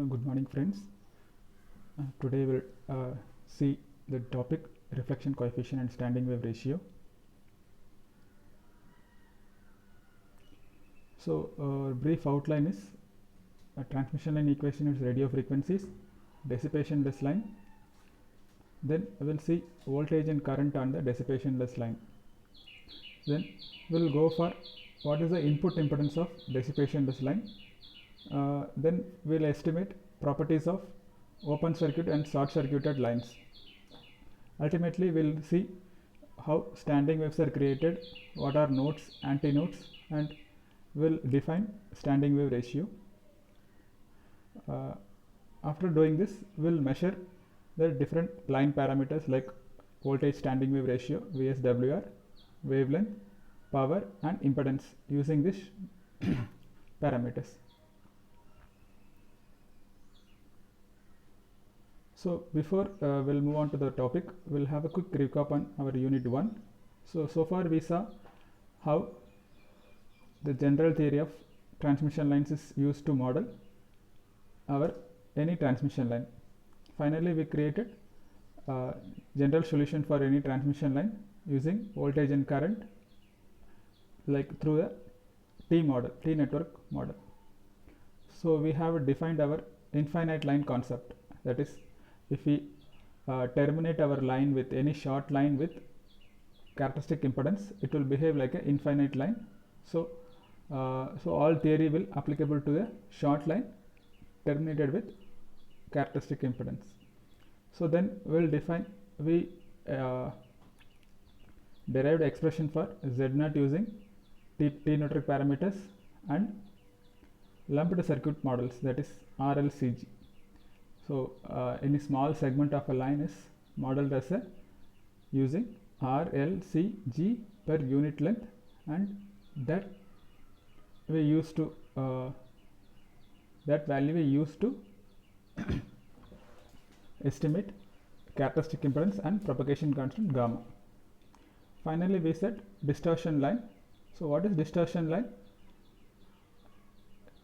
Good morning, friends. Today we'll see the topic reflection coefficient and standing wave ratio. So, brief outline is a transmission line equation is radio frequencies, dissipation-less line. Then we'll see voltage and current on the dissipation-less line. Then we'll go for what is the input impedance of dissipation-less line. Then we'll estimate properties of open circuit and short circuited lines. Ultimately, we'll see how standing waves are created, what are nodes, antinodes, and we'll define standing wave ratio. After doing this, we'll measure the different line parameters like voltage standing wave ratio, VSWR, wavelength, power, and impedance using these parameters. So before we'll move on to the topic, we'll have a quick recap on our unit 1. So far we saw how the general theory of transmission lines is used to model our any transmission line. Finally, we created a general solution for any transmission line using voltage and current like through the T network model. So we have defined our infinite line concept, that is, if we terminate our line with any short line with characteristic impedance, it will behave like an infinite line. So all theory will applicable to the short line terminated with characteristic impedance. So then we'll define, we derived expression for Z0 using T network parameters and lumped circuit models, that is RLCG. So any small segment of a line is modeled as a using RLCG per unit length, and that we used to that value we used to estimate characteristic impedance and propagation constant gamma. Finally, we said distortion line. So what is distortion line?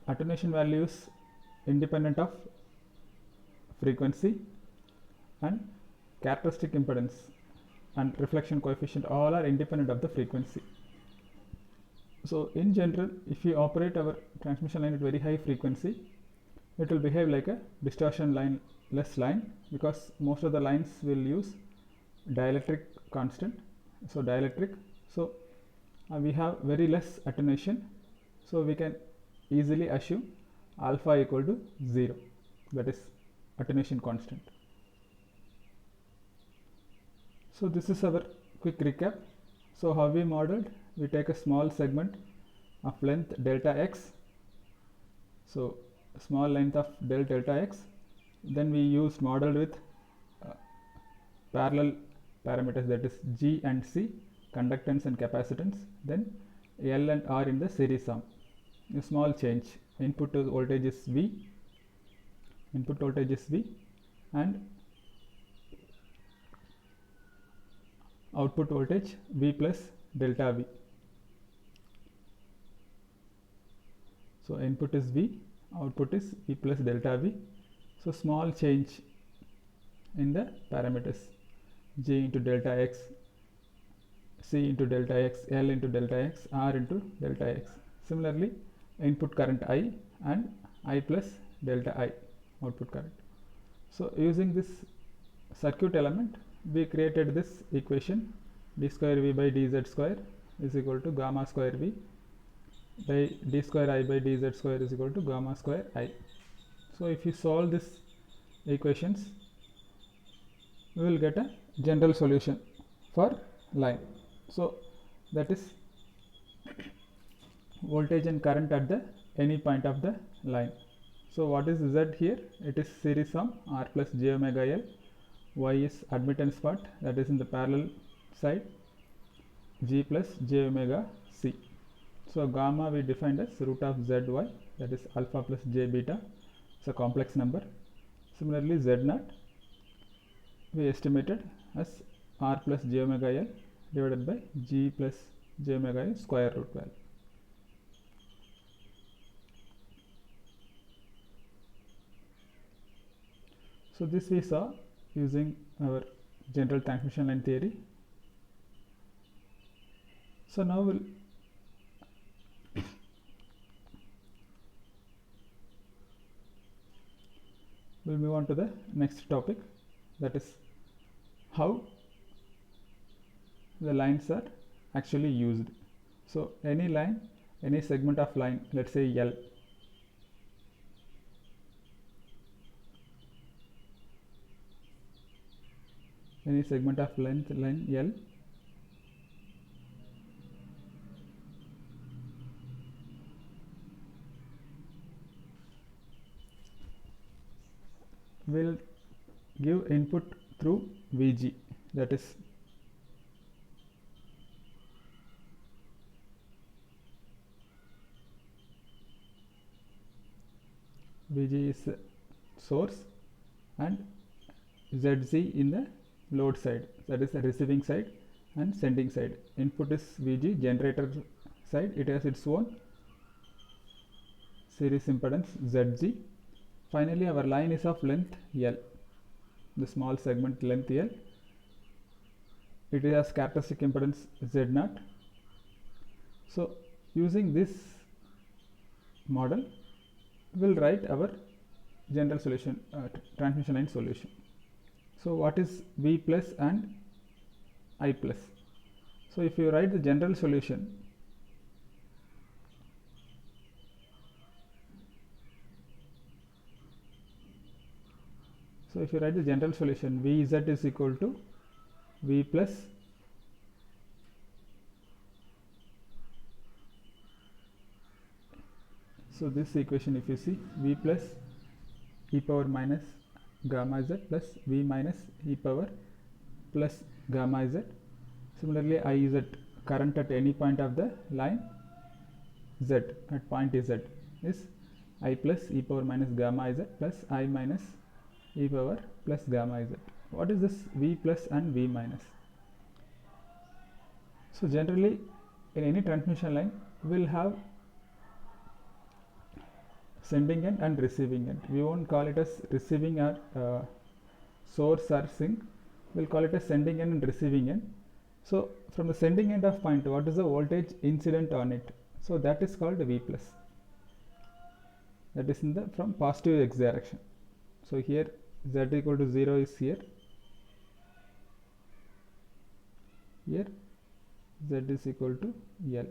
Attenuation value is independent of frequency, and characteristic impedance and reflection coefficient all are independent of the frequency. So in general, if you operate our transmission line at very high frequency, it will behave like a distortion line less line, because most of the lines will use dielectric constant. So dielectric, so we have very less attenuation, so we can easily assume alpha equal to 0, that is attenuation constant. So this is our quick recap. So how we modeled, we take a small segment of length delta x, so small length of delta x, then we use model with parallel parameters, that is G and C, conductance and capacitance, then L and R in the series sum. A small change, input voltage is V, and output voltage V plus delta V. So input is V, output is V plus delta V. So small change in the parameters, G into delta x, C into delta x, L into delta x, R into delta x. Similarly, input current I and I plus delta I, output current. So using this circuit element, we created this equation, d square V by dz square is equal to gamma square V by d square I by dz square is equal to gamma square I. So if you solve this equations, we will get a general solution for line. So that is voltage and current at the any point of the line. So what is Z here? It is series sum R plus j omega L. Y is admittance part, that is in the parallel side, G plus j omega C. So gamma we defined as root of zy, that is alpha plus j beta. It's a complex number. Similarly, Z0 we estimated as R plus j omega L divided by G plus j omega L square root value. So this we saw using our general transmission line theory. So now we'll move on to the next topic, that is how the lines are actually used. So any line, any segment of line, let's say L, any segment of length line L will give input through Vg, that is Vg is source and Zg in the load side, that is the receiving side and sending side. Input is Vg, generator side it has its own series impedance Zg. Finally our line is of length L, the small segment length L. It has characteristic impedance Z0. So using this model we'll write our general solution, transmission line solution. So what is V plus and I plus? So if you write the general solution, Vz is equal to V plus so this equation, if you see, V plus e power minus gamma z plus V minus e power plus gamma z. Similarly Iz, current at any point of the line z at point z is I plus e power minus gamma z plus I minus e power plus gamma z. What is this V plus and V minus? So generally in any transmission line we'll have sending end and receiving end. We won't call it as receiving or source or sink, we'll call it as sending end and receiving end. So from the sending end of point, what is the voltage incident on it? So that is called V plus, that is in the from positive x direction. So here z equal to 0 is here z is equal to L.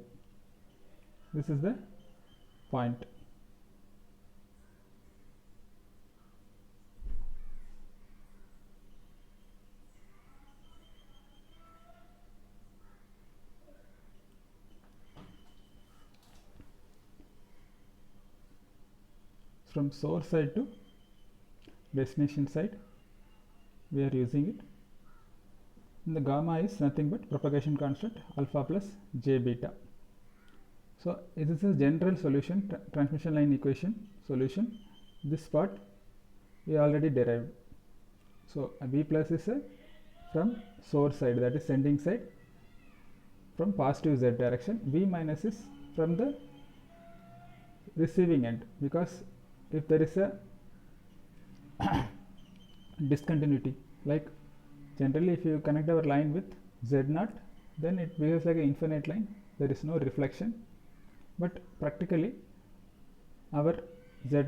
This is the point. From source side to destination side we are using it, and the gamma is nothing but propagation constant alpha plus j beta. So this is a general solution, transmission line equation solution. This part we already derived. So V plus is from source side, that is sending side, from positive z direction. V minus is from the receiving end, because if there is a discontinuity, like generally if you connect our line with Z0, then it behaves like an infinite line, there is no reflection, but practically our Z0